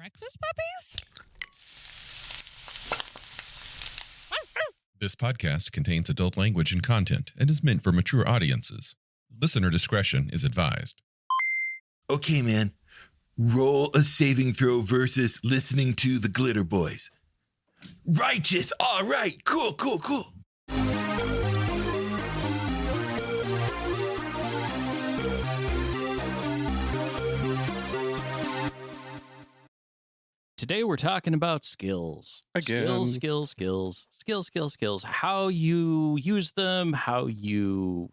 breakfast puppies? This podcast contains adult language and content and is meant for mature audiences. Listener discretion is advised. Okay, man. Roll a saving throw versus listening to the Glitterbois. Righteous. All right. Cool. Today we're talking about skills. Again. Skills. How you use them, how you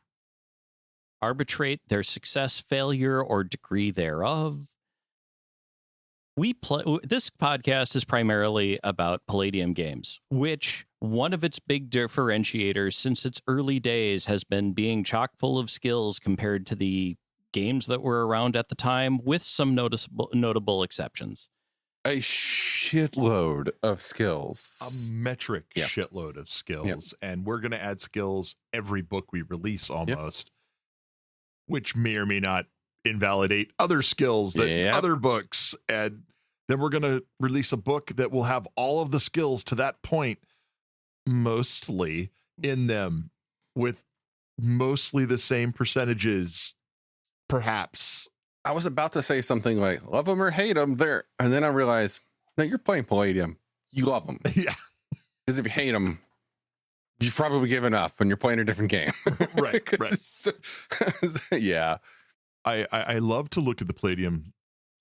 arbitrate their success, failure, or degree thereof. This podcast is primarily about Palladium games, which one of its big differentiators since its early days has been being chock full of skills compared to the games that were around at the time, with some notable exceptions. A shitload of skills. A metric shitload of skills. And we're going to add skills every book we release almost, which may or may not invalidate other skills that other books. And then we're going to release a book that will have all of the skills to that point mostly in them, with mostly the same percentages, perhaps. I was about to say something like, love them or hate them there. And then I realized, no, you're playing Palladium. You love them. Yeah. Because if you hate them, you've probably given up and you're playing a different game. Right. Yeah. I love to look at the Palladium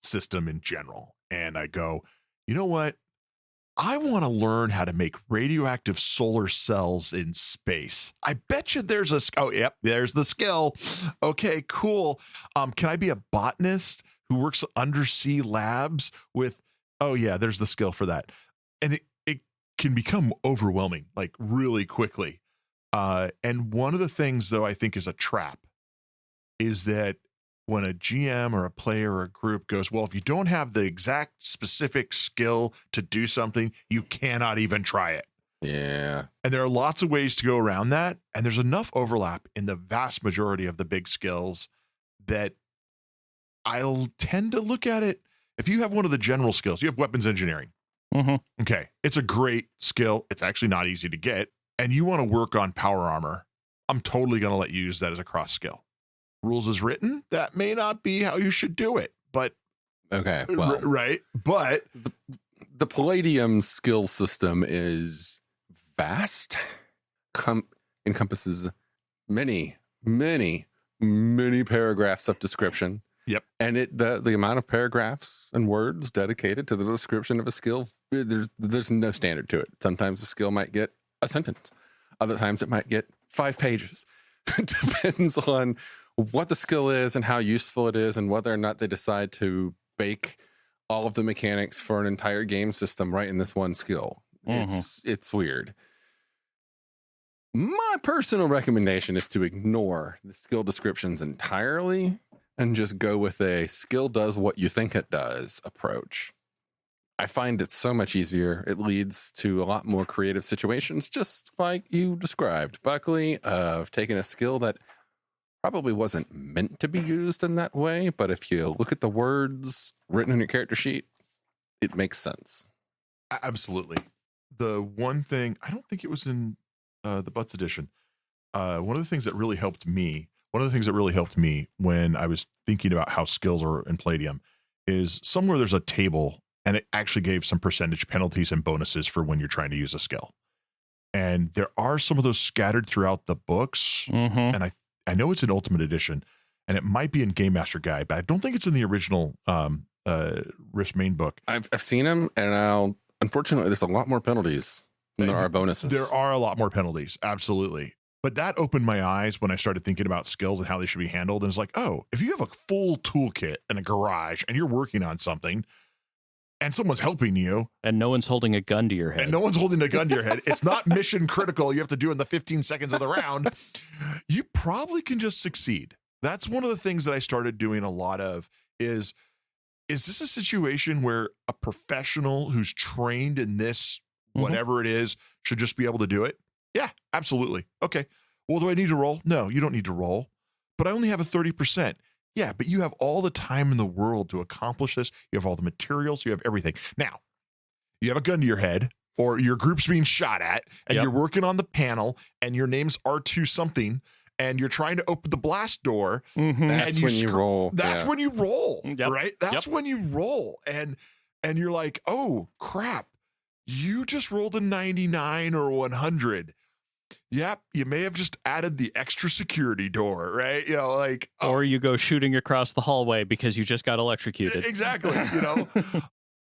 system in general. And I go, you know what? I want to learn how to make radioactive solar cells in space. I bet you there's there's the skill. Okay, cool. Can I be a botanist who works undersea labs with, there's the skill for that. And it can become overwhelming, like really quickly. And one of the things, though, I think is a trap is that when a GM or a player or a group goes, well, if you don't have the exact specific skill to do something, you cannot even try it. Yeah. And there are lots of ways to go around that. And there's enough overlap in the vast majority of the big skills that I'll tend to look at it. If you have one of the general skills, you have weapons engineering. Mm-hmm. Okay. It's a great skill. It's actually not easy to get. And you want to work on power armor. I'm totally going to let you use that as a cross skill. Rules as written, that may not be how you should do it, but okay, well, right. But the Palladium skill system is vast, encompasses many paragraphs of description. Yep. And the amount of paragraphs and words dedicated to the description of a skill, there's no standard to it. Sometimes a skill might get a sentence. Other times it might get 5 pages. It depends on what the skill is and how useful it is, and whether or not they decide to bake all of the mechanics for an entire game system right in this one skill. Mm-hmm. It's weird. My personal recommendation is to ignore the skill descriptions entirely and just go with a skill does what you think it does approach. I find it so much easier. It leads to a lot more creative situations, just like you described, Buckley, of taking a skill that probably wasn't meant to be used in that way, but if you look at the words written on your character sheet, it makes sense. Absolutely. The one thing, I don't think it was in the Butts edition. One of the things that really helped me when I was thinking about how skills are in Palladium is somewhere there's a table, and it actually gave some percentage penalties and bonuses for when you're trying to use a skill. And there are some of those scattered throughout the books. Mm-hmm. And I know it's in Ultimate Edition, and it might be in Game Master Guide, but I don't think it's in the original Rift main book. I've seen them, and unfortunately, there's a lot more penalties than there are bonuses. There are a lot more penalties, absolutely. But that opened my eyes when I started thinking about skills and how they should be handled. And it's like, oh, if you have a full toolkit in a garage and you're working on something, and someone's helping you, and no one's holding a gun to your head. It's not mission critical. You have to do in the 15 seconds of the round. You probably can just succeed. That's one of the things that I started doing a lot of is this a situation where a professional who's trained in this, whatever it is, should just be able to do it? Yeah, absolutely. Okay. Well, do I need to roll? No, you don't need to roll. But I only have a 30%. Yeah, but you have all the time in the world to accomplish this. You have all the materials. You have everything. Now, you have a gun to your head, or your group's being shot at, and you're working on the panel, and your name's R2 something, and you're trying to open the blast door. That's when you roll. That's when you roll, Yep. right? That's when you roll. And you're like, oh, crap. You just rolled a 99 or 100. Yep, you may have just added the extra security door, right? You know, like, or you go shooting across the hallway because you just got electrocuted. Exactly, you know.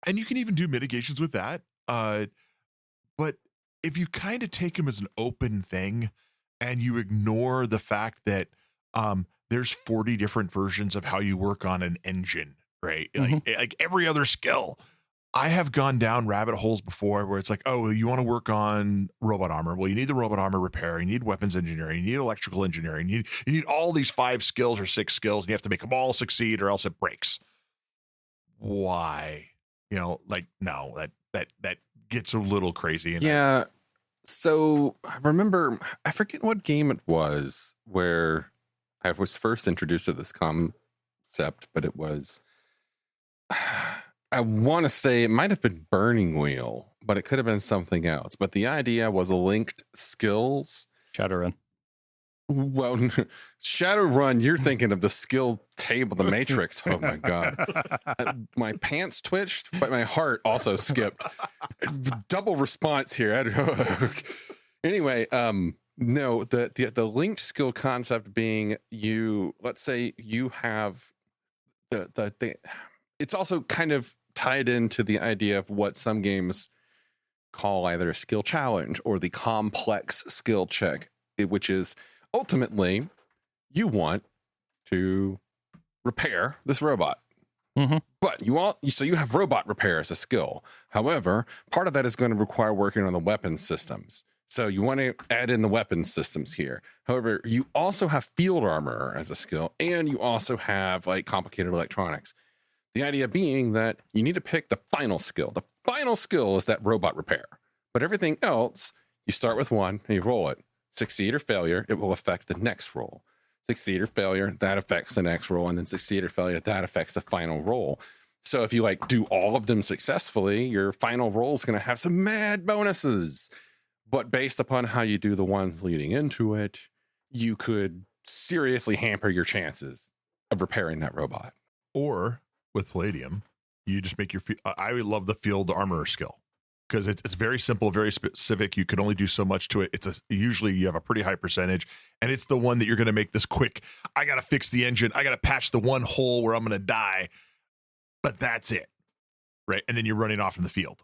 And you can even do mitigations with that. But if you kind of take them as an open thing and you ignore the fact that there's 40 different versions of how you work on an engine, right? Like every other skill. I have gone down rabbit holes before where it's like, oh, you want to work on robot armor. Well, you need the robot armor repair. You need weapons engineering. You need electrical engineering. You need all these 5 skills or 6 skills, and you have to make them all succeed or else it breaks. Why? You know, like, no, that gets a little crazy. Yeah. So I remember, I forget what game it was where I was first introduced to this concept, but it was... I want to say it might have been Burning Wheel, but it could have been something else. But the idea was linked skills. Shadowrun. Well, Shadowrun, you're thinking of the skill table, the Matrix. Oh my God. My pants twitched, but my heart also skipped. Double response here. Anyway, no, the linked skill concept being let's say you have it's also kind of tied into the idea of what some games call either a skill challenge or the complex skill check, which is ultimately you want to repair this robot. But you have robot repair as a skill. However, part of that is going to require working on the weapon systems. So you want to add in the weapon systems here. However, you also have field armor as a skill, and you also have like complicated electronics. The idea being that you need to pick the final skill. The final skill is that robot repair. But everything else, you start with 1 and you roll it. Succeed or failure, it will affect the next roll. Succeed or failure, that affects the next roll. And then succeed or failure, that affects the final roll. So if you like do all of them successfully, your final roll is going to have some mad bonuses. But based upon how you do the ones leading into it, you could seriously hamper your chances of repairing that robot. Or with Palladium, you just make I would love the field armor skill because it's very simple, very specific. You can only do so much to it. Usually you have a pretty high percentage, and it's the one that you're going to make this quick. I got to fix the engine. I got to patch the one hole where I'm going to die, but that's it, right? And then you're running off in the field.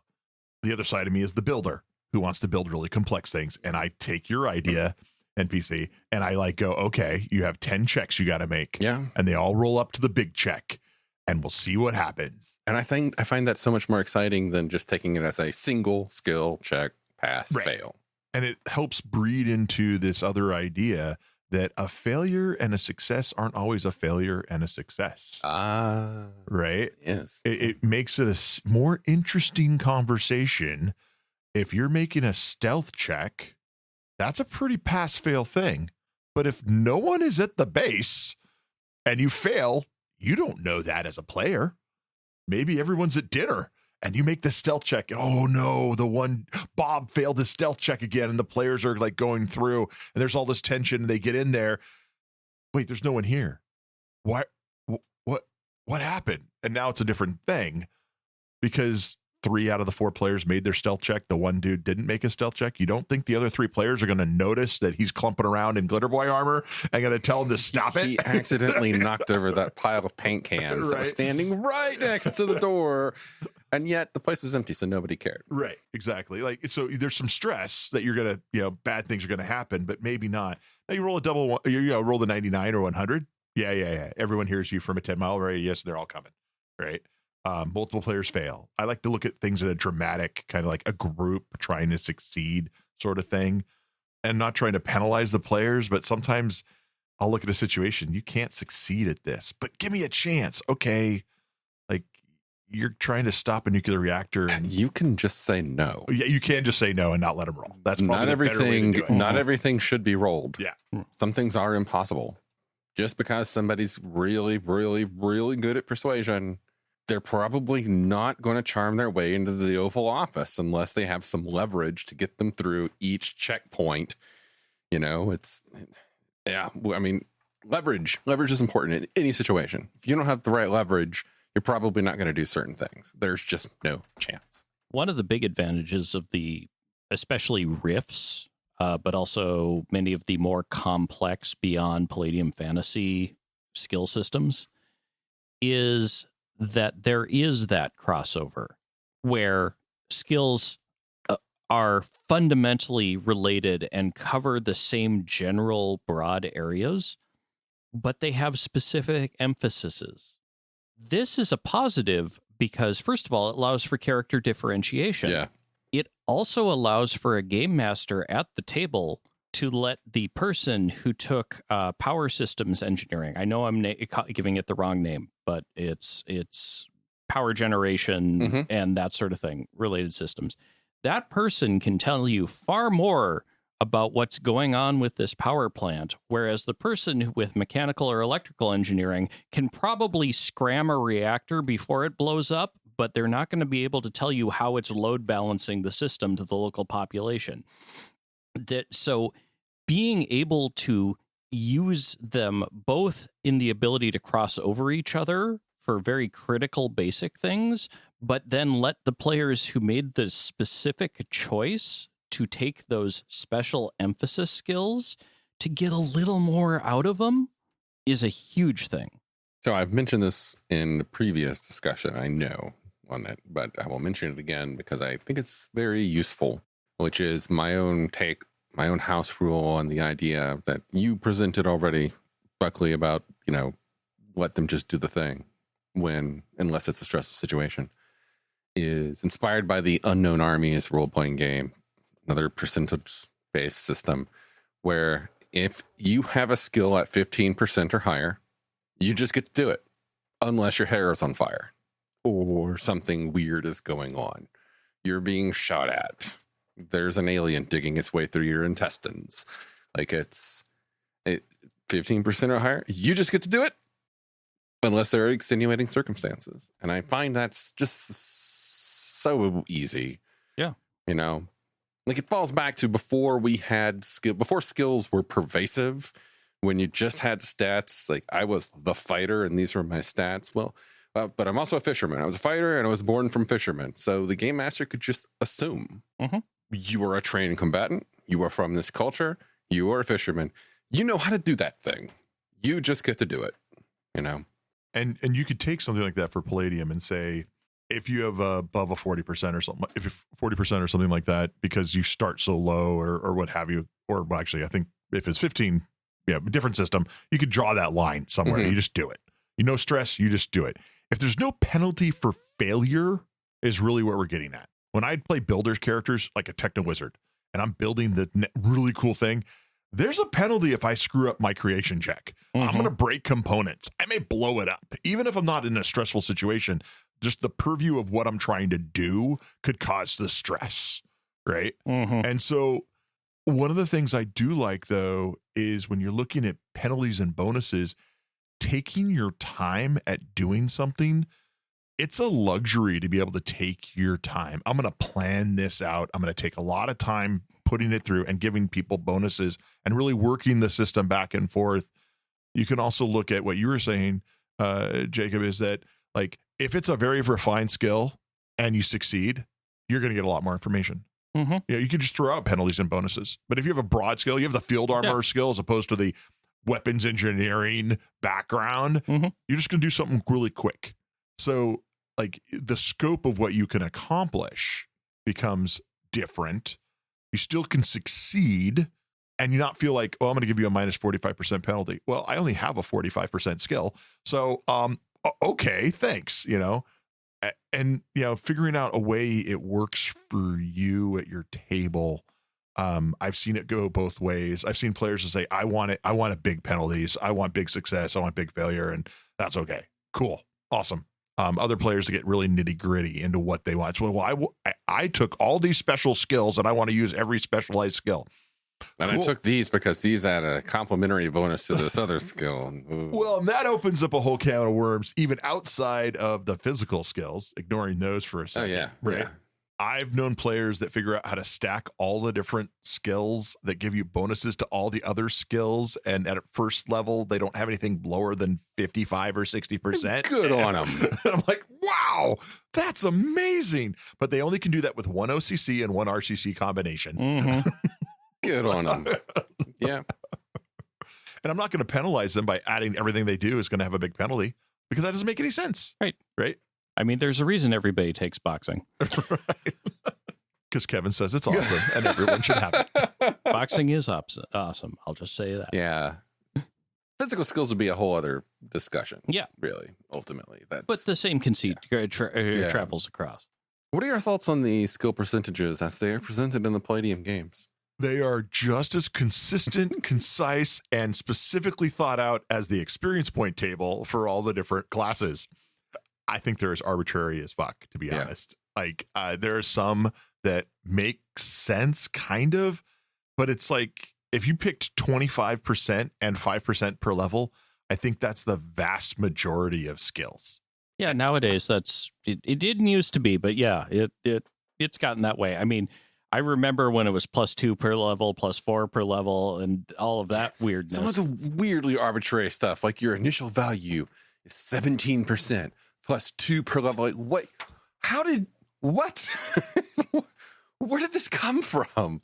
The other side of me is the builder who wants to build really complex things, and I take your idea, NPC, and I go, okay, you have 10 checks you got to make, and they all roll up to the big check. And we'll see what happens. And I find that so much more exciting than just taking it as a single skill check, pass, fail. And it helps breed into this other idea that a failure and a success aren't always a failure and a success. Right? Yes. It makes it a more interesting conversation. If you're making a stealth check, that's a pretty pass-fail thing. But if no one is at the base and you fail, you don't know that as a player. Maybe everyone's at dinner and you make the stealth check. Oh no, the one Bob failed his stealth check again. And the players are like going through and there's all this tension and they get in there. Wait, there's no one here. What happened? And now it's a different thing because 3 out of the 4 players made their stealth check. The one dude didn't make a stealth check. You don't think the other 3 players are going to notice that he's clumping around in Glitterbois armor and going to tell him to stop it? He accidentally knocked over that pile of paint cans that was standing right next to the door. And yet the place was empty, so nobody cared. Right, exactly. Like, so there's some stress that you're going to, bad things are going to happen, but maybe not. Now you roll a double one, roll the 99 or 100. Yeah. Everyone hears you from a 10-mile radius. They're all coming, right? Multiple players fail. I like to look at things in a dramatic kind of like a group trying to succeed sort of thing and not trying to penalize the players. But sometimes I'll look at a situation. You can't succeed at this, but give me a chance. Okay. Like you're trying to stop a nuclear reactor. And you can just say no. Yeah. You can just say no and not let them roll. That's not everything. Not everything should be rolled. Yeah. Some things are impossible. Just because somebody's really, really, really good at persuasion, they're probably not going to charm their way into the Oval Office unless they have some leverage to get them through each checkpoint. Leverage is important in any situation. If you don't have the right leverage, you're probably not going to do certain things. There's just no chance. One of the big advantages of especially Rifts, but also many of the more complex beyond Palladium fantasy skill systems, is that there is that crossover where skills are fundamentally related and cover the same general broad areas, but they have specific emphases. This is a positive because, first of all, it allows for character differentiation. Yeah. It also allows for a game master at the table to let the person who took power systems engineering, I know I'm giving it the wrong name, but it's power generation and that sort of thing, related systems. That person can tell you far more about what's going on with this power plant, whereas the person with mechanical or electrical engineering can probably scram a reactor before it blows up, but they're not going to be able to tell you how it's load balancing the system to the local population. So being able to use them both in the ability to cross over each other for very critical basic things, but then let the players who made the specific choice to take those special emphasis skills to get a little more out of them is a huge thing. So I've mentioned this in the previous discussion, I know, on it, but I will mention it again because I think it's very useful, which is my own take, my own house rule on the idea that you presented already, Buckley, about, let them just do the thing unless it's a stressful situation, is inspired by the Unknown Armies role-playing game, another percentage-based system, where if you have a skill at 15% or higher, you just get to do it, unless your hair is on fire or something weird is going on. You're being shot at. There's an alien digging its way through your intestines. Like it's 15% or higher, you just get to do it, unless there are extenuating circumstances. And I find that's just so easy. Yeah. Like it falls back to before skills were pervasive, when you just had stats. Like I was the fighter and these were my stats. Well, but I'm also a fisherman. I was a fighter and I was born from fishermen. So the game master could just assume you are a trained combatant. You are from this culture. You are a fisherman. You know how to do that thing. You just get to do it, And you could take something like that for Palladium and say, if you have above a 40% or something, if you're 40% or something like that, because you start so low or what have you, or actually, I think if it's 15, different system, you could draw that line somewhere. You just do it. No stress. You just do it. If there's no penalty for failure is really what we're getting at. When I play builders characters like a techno wizard and I'm building the really cool thing, there's a penalty if I screw up my creation check. I'm going to break components. I may blow it up. Even if I'm not in a stressful situation, just the purview of what I'm trying to do could cause the stress, right? And so one of the things I do like, though, is when you're looking at penalties and bonuses, taking your time at doing something, it's a luxury to be able to take your time. I'm going to plan this out. I'm going to take a lot of time putting it through and giving people bonuses and really working the system back and forth. You can also look at what you were saying, Jacob, is that like if it's a very refined skill and you succeed, you're going to get a lot more information. You could just throw out penalties and bonuses. But if you have a broad skill, you have the field armor skill as opposed to the weapons engineering background, you're just going to do something really quick. So like the scope of what you can accomplish becomes different. You still can succeed and you not feel like, oh, I'm going to give you a minus 45% penalty. Well, I only have a 45% skill. So, okay, thanks, and, figuring out a way it works for you at your table. I've seen it go both ways. I've seen players to say, I want it. I want a big penalties. I want big success. I want big failure. And that's okay. Cool. Awesome. Other players to get really nitty gritty into what they want. So, I took all these special skills and I want to use every specialized skill. And Cool. I took these because these add a complementary bonus to this other skill. Ooh. Well, and that opens up a whole can of worms, even outside of the physical skills, ignoring those for a Oh, second. yeah. Right. Yeah. I've known players that figure out how to stack all the different skills that give you bonuses to all the other skills. And at first level, they don't have anything lower than 55 or 60%. Good on them. And I'm like, wow, that's amazing. But they only can do that with one OCC and one RCC combination. Mhm. Good on them. Yeah. And I'm not going to penalize them by adding everything they do is going to have a big penalty because that doesn't make any sense. Right. Right. I mean, there's a reason everybody takes boxing. Right. Because Kevin says it's awesome and everyone should have it. Boxing is awesome. I'll just say that. Yeah. Physical skills would be a whole other discussion. Yeah. Really, ultimately. That's. But the same conceit travels across. What are your thoughts on the skill percentages as they are presented in the Palladium games? They are just as consistent, concise, and specifically thought out as the experience point table for all the different classes. I think they're as arbitrary as fuck, to be honest. Like, there are some that make sense, kind of, but it's like if you picked 25% and 5% per level, I think that's the vast majority of skills. Yeah, nowadays it didn't used to be, but yeah, it's gotten that way. I mean, I remember when it was +2 per level, +4 per level, and all of that weirdness. Some of the weirdly arbitrary stuff, like your initial value is 17% +2 per level. Like, what? What? Where did this come from?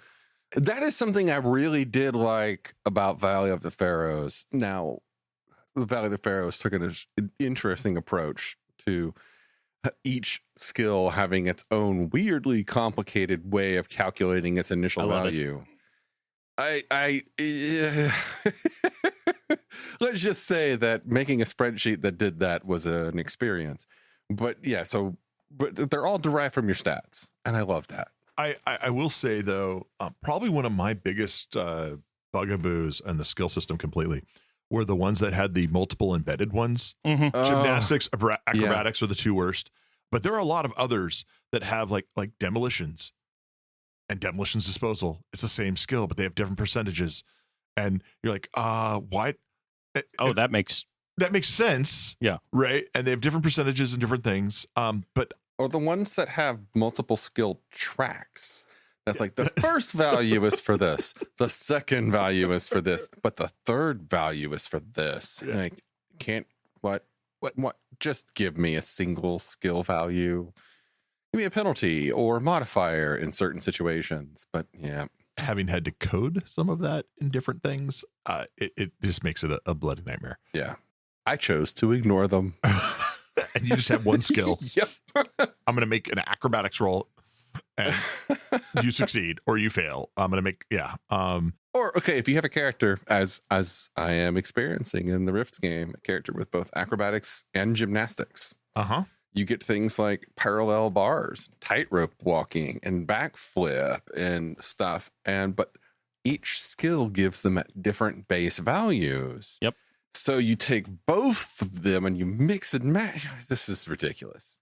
That is something I really did like about Valley of the Pharaohs. Now, the Valley of the Pharaohs took an interesting approach to each skill having its own weirdly complicated way of calculating its initial value. Let's just say that making a spreadsheet that did that was an experience. But yeah, but they're all derived from your stats, and I love that. I will say, though, probably one of my biggest bugaboos in the skill system completely were the ones that had the multiple embedded ones. Mm-hmm. Gymnastics, acrobatics are the two worst. But there are a lot of others that have like demolitions and demolitions disposal. It's the same skill, but they have different percentages. And you're like, why? Oh, that makes sense. Yeah. Right. And they have different percentages and different things. But or the ones that have multiple skill tracks. That's like the first value is for this, the second value is for this, but the third value is for this. Yeah. Like, what? Just give me a single skill value. Give me a penalty or modifier in certain situations. But yeah, having had to code some of that in different things, it just makes it a bloody nightmare. Yeah, I chose to ignore them. And you just have one skill. Yep. I'm going to make an acrobatics roll and you succeed or you fail. I'm going to make, Or, okay, if you have a character, as I am experiencing in the Rift game, a character with both acrobatics and gymnastics, you get things like parallel bars, tightrope walking, and backflip and stuff. But each skill gives them different base values. Yep. So you take both of them and you mix and match. This is ridiculous.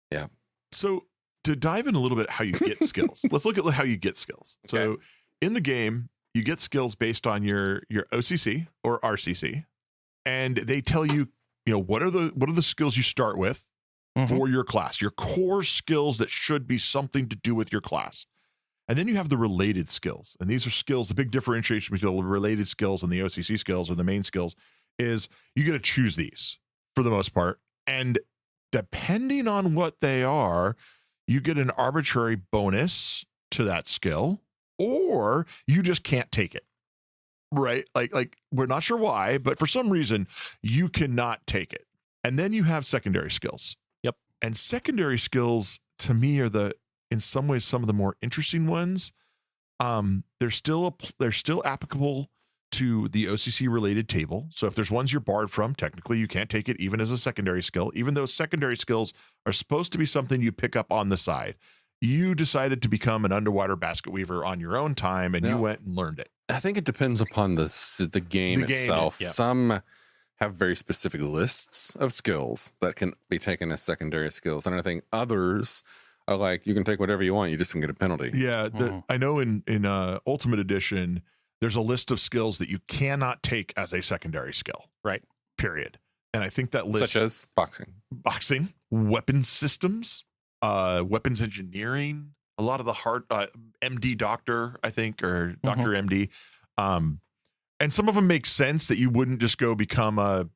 Yeah. So to dive in a little bit how you get skills, let's look at how you get skills. So Okay. in the game, you get skills based on your OCC or RCC, and they tell you, what are the skills you start with for your class, your core skills that should be something to do with your class. And then you have the related skills. And these are skills, the big differentiation between the related skills and the OCC skills or the main skills is you get to choose these for the most part. And depending on what they are, you get an arbitrary bonus to that skill, or you just can't take it. Right? Like we're not sure why, but for some reason you cannot take it. And then you have secondary skills. Yep. And secondary skills to me are in some ways some of the more interesting ones. They're still applicable to the OCC related table. So if there's ones you're barred from, technically you can't take it even as a secondary skill, even though secondary skills are supposed to be something you pick up on the side. You decided to become an underwater basket weaver on your own time and you went and learned it. I think it depends upon the game itself. Yeah. Some have very specific lists of skills that can be taken as secondary skills. And I think others are like, you can take whatever you want. You just can get a penalty. Yeah. I know in Ultimate Edition, there's a list of skills that you cannot take as a secondary skill. Right. Period. And I think that list, Such as boxing, weapons systems, weapons engineering, a lot of the hard MD doctor, I think, or Dr. MD. And some of them make sense that you wouldn't just go become a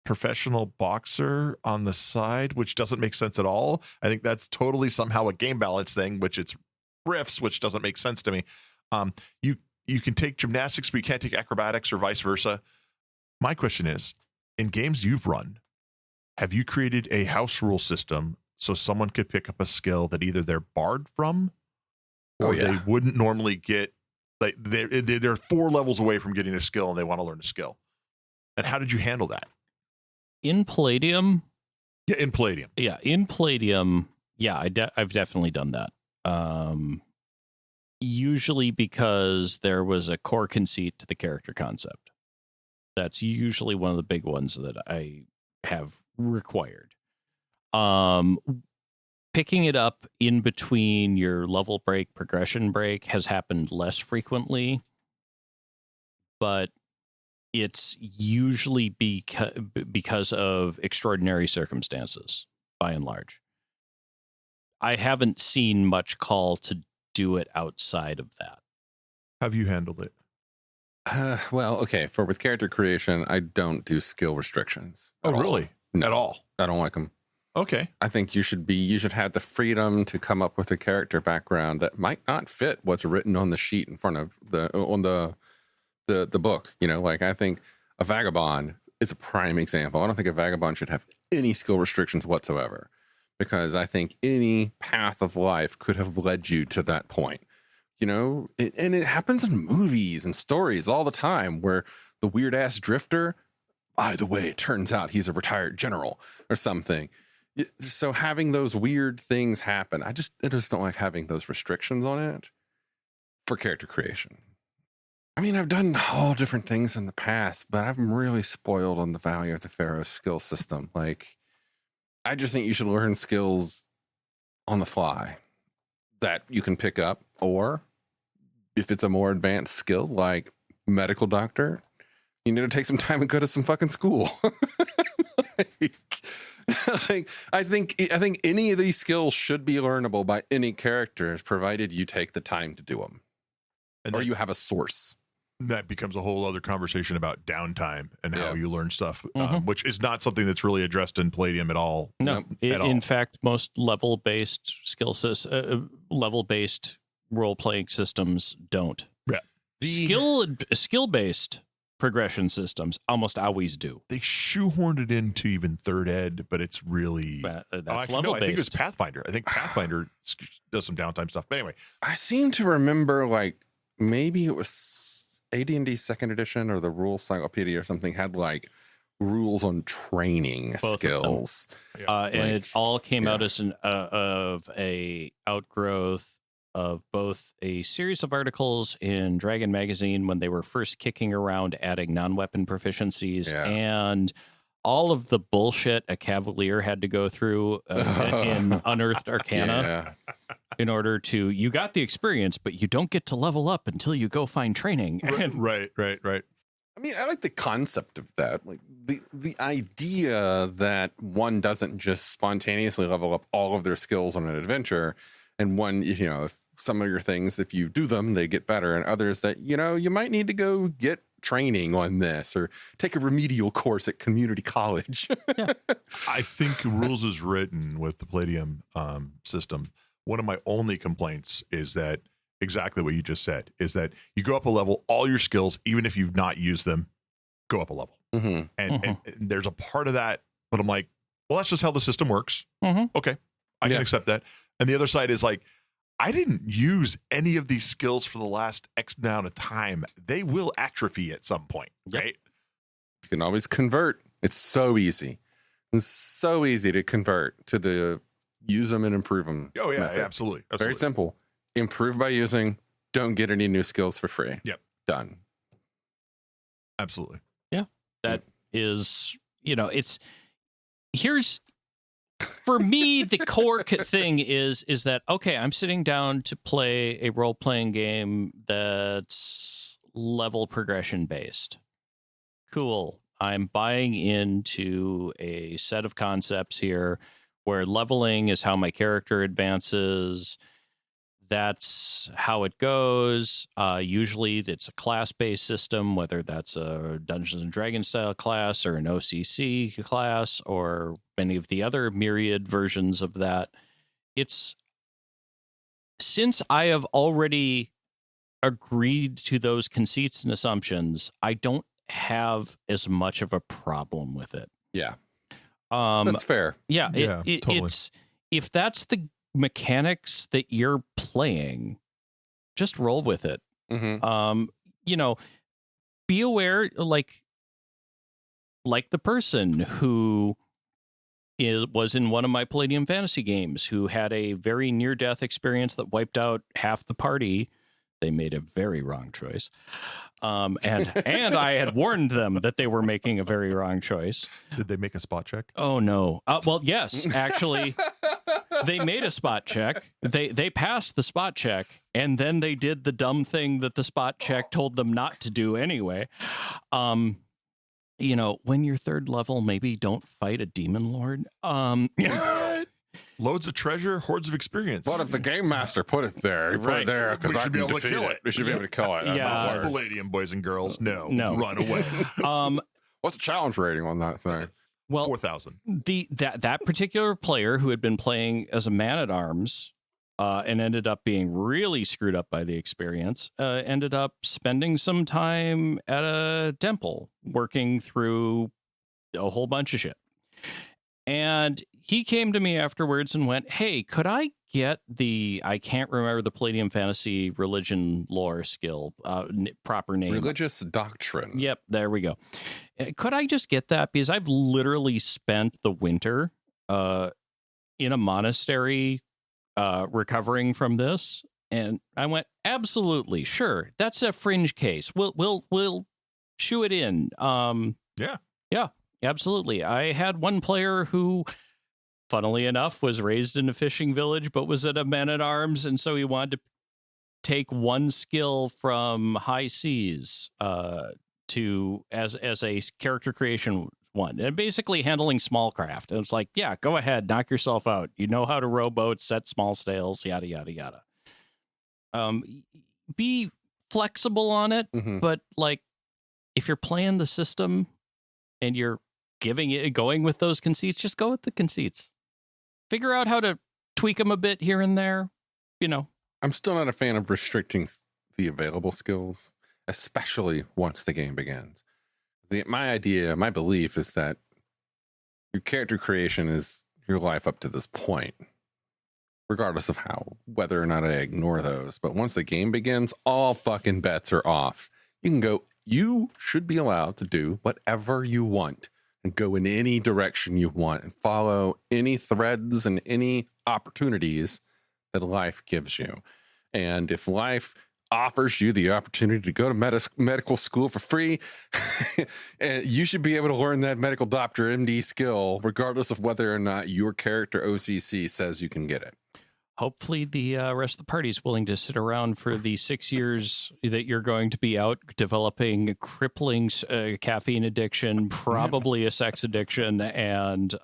professional boxer on the side, which doesn't make sense at all. I think that's totally somehow a game balance thing, which it's riffs, which doesn't make sense to me. You can take gymnastics, but you can't take acrobatics or vice versa. My question is, in games you've run, have you created a house rule system so someone could pick up a skill that either they're barred from or they wouldn't normally get? Like they're 4 levels away from getting a skill and they want to learn a skill. And how did you handle that? In Palladium? Yeah, in Palladium. Yeah, in Palladium, yeah, I've definitely done that. Usually because there was a core conceit to the character concept. That's usually one of the big ones that I have required. Picking it up in between your level break, progression break has happened less frequently, but it's usually because of extraordinary circumstances, by and large. I haven't seen much call to do it outside of that. Have you handled it? Well, okay. With character creation, I don't do skill restrictions. Oh, really? No, at all? I don't like them. Okay. I think you should have the freedom to come up with a character background that might not fit what's written on the sheet in front of the book. You know, like I think a vagabond is a prime example. I don't think a vagabond should have any skill restrictions whatsoever, because I think any path of life could have led you to that point. You know, and it happens in movies and stories all the time where the weird ass drifter, by the way, it turns out he's a retired general or something. So having those weird things happen, I just don't like having those restrictions on it for character creation. I mean, I've done all different things in the past, but I'm really spoiled on the value of the Pharaoh skill system. Like, I just think you should learn skills on the fly that you can pick up, or if it's a more advanced skill like medical doctor, you need to take some time and go to some fucking school. I think any of these skills should be learnable by any character, provided you take the time to do them, or you have a source. That becomes a whole other conversation about downtime and how you learn stuff, which is not something that's really addressed in Palladium at all. No, in fact, most level-based level-based role-playing systems don't. Yeah, skill-based progression systems almost always do. They shoehorned it into even third ed, but it's really that's level-based. No, I think it was Pathfinder. I think Pathfinder does some downtime stuff. But anyway, I seem to remember like maybe it was AD&D second edition or the Rule Cyclopedia or something had like rules on training Both skills. And it all came out as of a outgrowth of both a series of articles in Dragon Magazine when they were first kicking around adding non-weapon proficiencies, and all of the bullshit a Cavalier had to go through in Unearthed Arcana in order to, you got the experience, but you don't get to level up until you go find training. Right. I mean, I like the concept of that. Like the idea that one doesn't just spontaneously level up all of their skills on an adventure, and one, you know, if some of your things, if you do them, they get better, and others that, you know, you might need to go get training on this or take a remedial course at community college. I think rules is written with the Palladium system. One of my only complaints is that exactly what you just said, is that you go up a level, all your skills, even if you've not used them, go up a level. And there's a part of that, but I'm like, well, that's just how the system works. Okay, I can accept that. And the other side is like, I didn't use any of these skills for the last X amount of time. They will atrophy at some point, right? You can always convert. It's so easy. It's so easy to convert to the use them and improve them. Oh, yeah, method. absolutely. Very simple. Improve by using. Don't get any new skills for free. Yep. Done. Absolutely. Yeah. That is, you know, here's, for me, the core thing is that, okay, I'm sitting down to play a role-playing game that's level progression based. Cool. I'm buying into a set of concepts here where leveling is how my character advances. That's how it goes. Usually it's a class-based system, whether that's a Dungeons and Dragons style class or an OCC class or many of the other myriad versions of that. Since I have already agreed to those conceits and assumptions, I don't have as much of a problem with it. Yeah. That's fair. Yeah. Totally. It's, if that's the mechanics that you're playing, just roll with it. Mm-hmm. Be aware, like the person who was in one of my Palladium fantasy games who had a very near-death experience that wiped out half the party. They made a very wrong choice. And I had warned them that they were making a very wrong choice. Did they make a spot check? Oh, no. Well, yes, actually, they made a spot check. They passed the spot check, and then they did the dumb thing that the spot check told them not to do anyway. When you're third level, maybe don't fight a demon lord. Loads of treasure, hordes of experience. What if the game master put it there? He put it there because I should be can able to defeat kill it. it. We should be able to kill it. That's Yeah. how it works. Palladium, boys and girls? No. No. Run away. What's the challenge rating on that thing? Well, 4,000. that particular player who had been playing as a man-at-arms and ended up being really screwed up by the experience, ended up spending some time at a temple working through a whole bunch of shit. And he came to me afterwards and went, hey, could I get I can't remember the Palladium Fantasy religion lore skill, proper name. Religious doctrine. Yep, there we go. Could I just get that? Because I've literally spent the winter in a monastery recovering from this. And I went, absolutely, sure. That's a fringe case. We'll shoe it in. Yeah, absolutely. I had one player who, funnily enough, was raised in a fishing village, but was at a man-at-arms, and so he wanted to take one skill from High Seas to as a character creation one, and basically handling small craft. And it's like, yeah, go ahead, knock yourself out. You know how to row boats, set small sails, yada yada yada. Be flexible on it, but like if you're playing the system and you're going with those conceits, just go with the conceits. Figure out how to tweak them a bit here and there. I'm still not a fan of restricting the available skills, especially once the game begins. My belief is that your character creation is your life up to this point, regardless of whether or not I ignore those. But once the game begins, all fucking bets are off. You should be allowed to do whatever you want and go in any direction you want and follow any threads and any opportunities that life gives you. And if life offers you the opportunity to go to medical school for free, you should be able to learn that medical doctor MD skill, regardless of whether or not your character OCC says you can get it. Hopefully the rest of the party is willing to sit around for the 6 years that you're going to be out developing crippling caffeine addiction, probably a sex addiction, and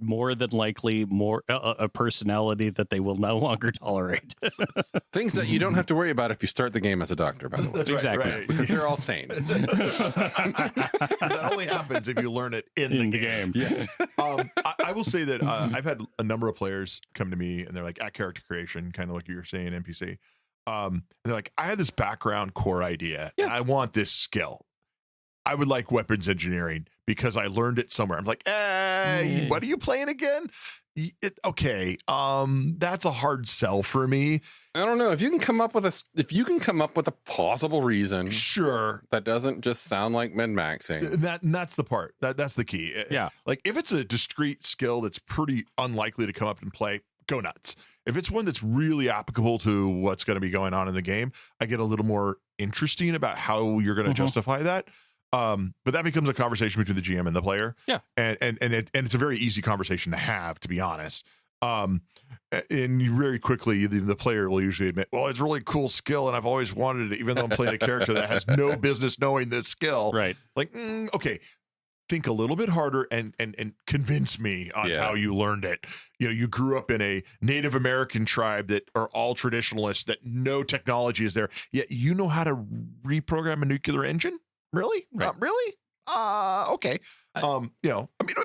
more than likely a personality that they will no longer tolerate. Things that you don't have to worry about if you start the game as a doctor, by the way. That's Exactly. Right. Because they're all sane. That only happens if you learn it in the game. Yes. I will say that I've had a number of players come to me and they're like, at character creation, kind of like you were saying, NPC. And they're like, I had this background core idea and I want this skill. I would like weapons engineering because I learned it somewhere. I'm like, what are you playing again? Okay. That's a hard sell for me. I don't know if you can come up with a plausible reason. Sure. That doesn't just sound like min-maxing. That's the part. That's the key. Yeah. Like if it's a discrete skill that's pretty unlikely to come up and play, go nuts. If it's one that's really applicable to what's going to be going on in the game, I get a little more interesting about how you're going to justify that. But that becomes a conversation between the GM and the player. Yeah. And it's a very easy conversation to have, to be honest. And you very quickly, the player will usually admit, well, it's a really cool skill, and I've always wanted it, even though I'm playing a character that has no business knowing this skill. Right. Like, okay, think a little bit harder and convince me on how you learned it. You grew up in a Native American tribe that are all traditionalists, that no technology is there, yet you know how to reprogram a nuclear engine? Really? Right. Really? Okay.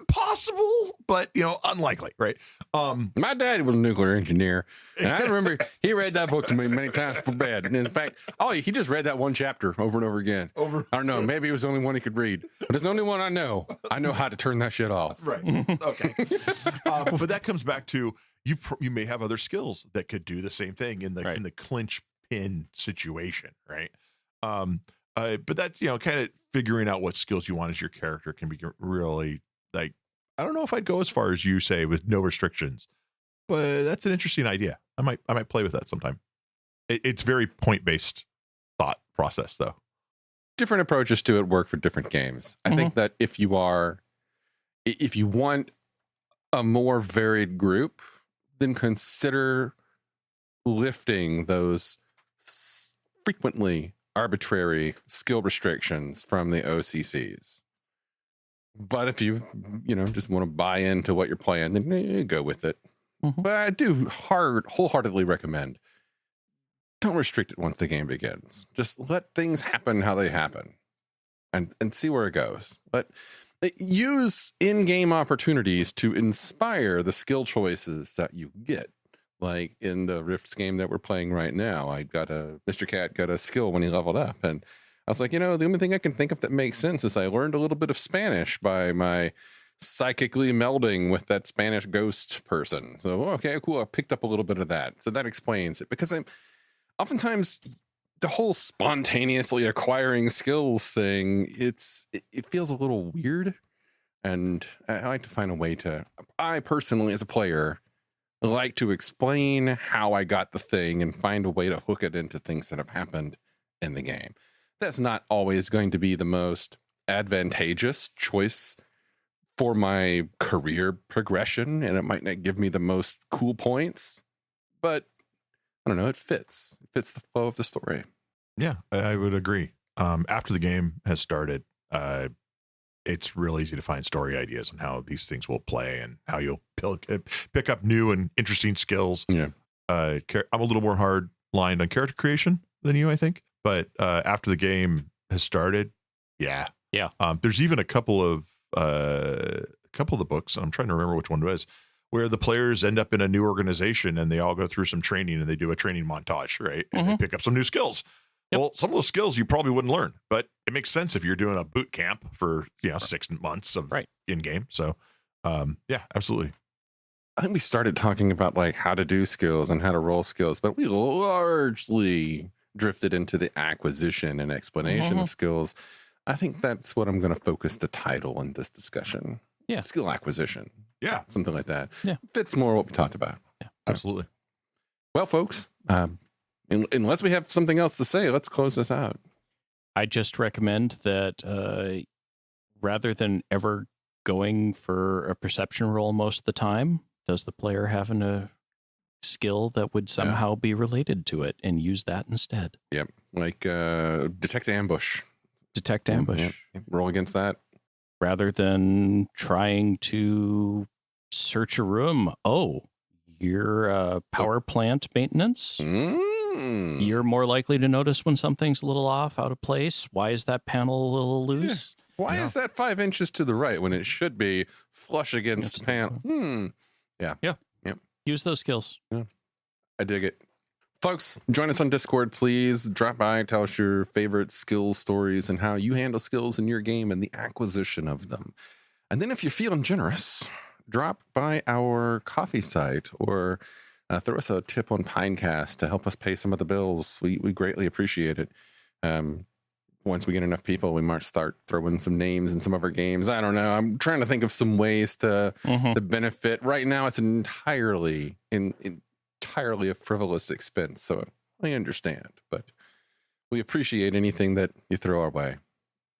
Possible, but unlikely, right? My dad was a nuclear engineer, and I remember he read that book to me many times for bed. And in fact, he just read that one chapter over and over again. I don't know. Maybe it was the only one he could read, but it's the only one I know. I know how to turn that shit off. Right. Okay. But that comes back to you may have other skills that could do the same thing in the clinch pin situation, right? But that's kind of figuring out what skills you want as your character can be really like. I don't know if I'd go as far as you say with no restrictions, but that's an interesting idea. I might play with that sometime. It's very point based thought process though. Different approaches to it work for different games. I think that if you want a more varied group, then consider lifting those frequently arbitrary skill restrictions from the OCCs. But if you just want to buy into what you're playing, then go with it. But I do wholeheartedly recommend, don't restrict it once the game begins. Just let things happen how they happen and see where it goes. But use in-game opportunities to inspire the skill choices that you get. Like in the Rifts game that we're playing right now, Mr. Cat got a skill when he leveled up, and I was like, the only thing I can think of that makes sense is I learned a little bit of Spanish by my psychically melding with that Spanish ghost person. So, okay, cool. I picked up a little bit of that. So that explains it, because oftentimes the whole spontaneously acquiring skills thing, it feels a little weird. And I like to find a way I personally, as a player, like to explain how I got the thing and find a way to hook it into things that have happened in the game. That's not always going to be the most advantageous choice for my career progression, and it might not give me the most cool points, but I don't know, it fits. It fits the flow of the story. Yeah, I would agree. After the game has started, it's real easy to find story ideas and how these things will play and how you'll pick up new and interesting skills. Yeah. I'm a little more hard-lined on character creation than you, I think. But after the game has started, yeah. There's even a couple of the books, and I'm trying to remember which one it was, where the players end up in a new organization and they all go through some training and they do a training montage, right? And they pick up some new skills. Yep. Well, some of those skills you probably wouldn't learn, but it makes sense if you're doing a boot camp for 6 months of in game. So, yeah, absolutely. I think we started talking about like how to do skills and how to roll skills, but we largely drifted into the acquisition and explanation of skills. I think that's what I'm going to focus the title in this discussion. Yeah. Skill acquisition. Yeah. Something like that. Yeah. Fits more what we talked about. Yeah, absolutely. Well, folks, unless we have something else to say, let's close this out. I just recommend that rather than ever going for a perception roll most of the time, does the player have a skill that would somehow be related to it, and use that instead? Yep. Like detect ambush. Detect ambush. Yep. Roll against that. Rather than trying to search a room. Oh, you're power plant maintenance? You're more likely to notice when something's a little off, out of place. Why is that panel a little loose? Yeah. Why is that 5 inches to the right when it should be flush against the panel? Yeah. Yep. Use those skills. Yeah. I dig it. Folks, join us on Discord, please. Drop by, tell us your favorite skills stories and how you handle skills in your game and the acquisition of them. And then if you're feeling generous, drop by our coffee site or throw us a tip on Pinecast to help us pay some of the bills. We greatly appreciate it. Once we get enough people, we might start throwing some names in some of our games. I don't know. I'm trying to think of some ways to benefit. Right now, it's entirely a frivolous expense, so I understand. But we appreciate anything that you throw our way.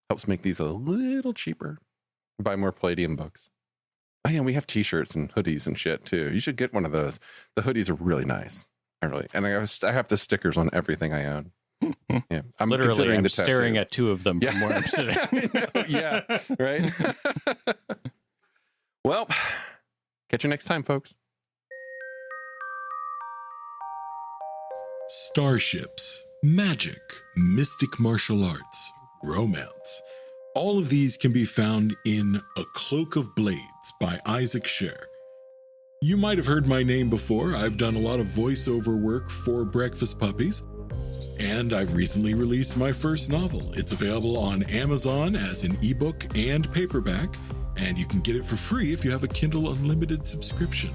Helps make these a little cheaper. Buy more Palladium books. Oh yeah, we have t-shirts and hoodies and shit too. You should get one of those. The hoodies are really nice. I have the stickers on everything I own. Yeah, I'm Literally, considering I'm the staring tattoo. at two of them from where I'm sitting. Yeah, right. Well, catch you next time, folks. Starships, magic, mystic martial arts, romance. All of these can be found in A Cloak of Blades by Isaac Scher. You might have heard my name before. I've done a lot of voiceover work for Breakfast Puppies, and I've recently released my first novel. It's available on Amazon as an ebook and paperback, and you can get it for free if you have a Kindle Unlimited subscription.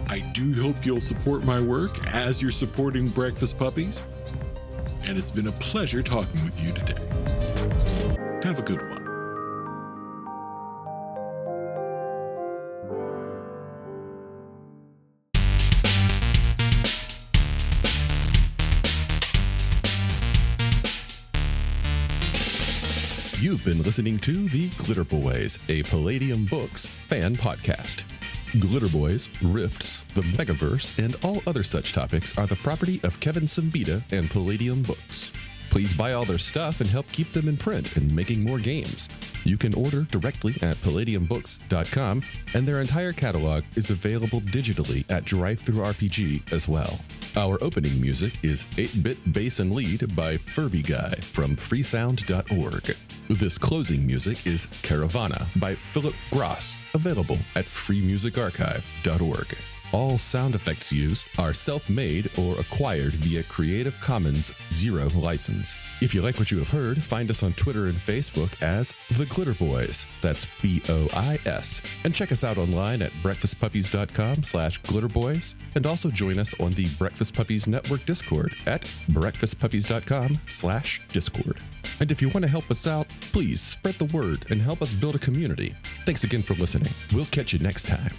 I do hope you'll support my work as you're supporting Breakfast Puppies, and it's been a pleasure talking with you today. Have a good one. You've been listening to The Glitterbois, a Palladium Books fan podcast. Glitterbois, Rifts, the Megaverse, and all other such topics are the property of Kevin Siembieda and Palladium Books. Please buy all their stuff and help keep them in print and making more games. You can order directly at palladiumbooks.com, and their entire catalog is available digitally at Drive-Thru RPG as well. Our opening music is 8-Bit Bass and Lead by Furby Guy from freesound.org. This closing music is Caravana by Philip Gross, available at freemusicarchive.org. All sound effects used are self-made or acquired via Creative Commons Zero license. If you like what you have heard, find us on Twitter and Facebook as The Glitterbois. That's BOIS. And check us out online at breakfastpuppies.com/glitterbois. And also join us on the Breakfast Puppies Network Discord at breakfastpuppies.com/discord. And if you want to help us out, please spread the word and help us build a community. Thanks again for listening. We'll catch you next time.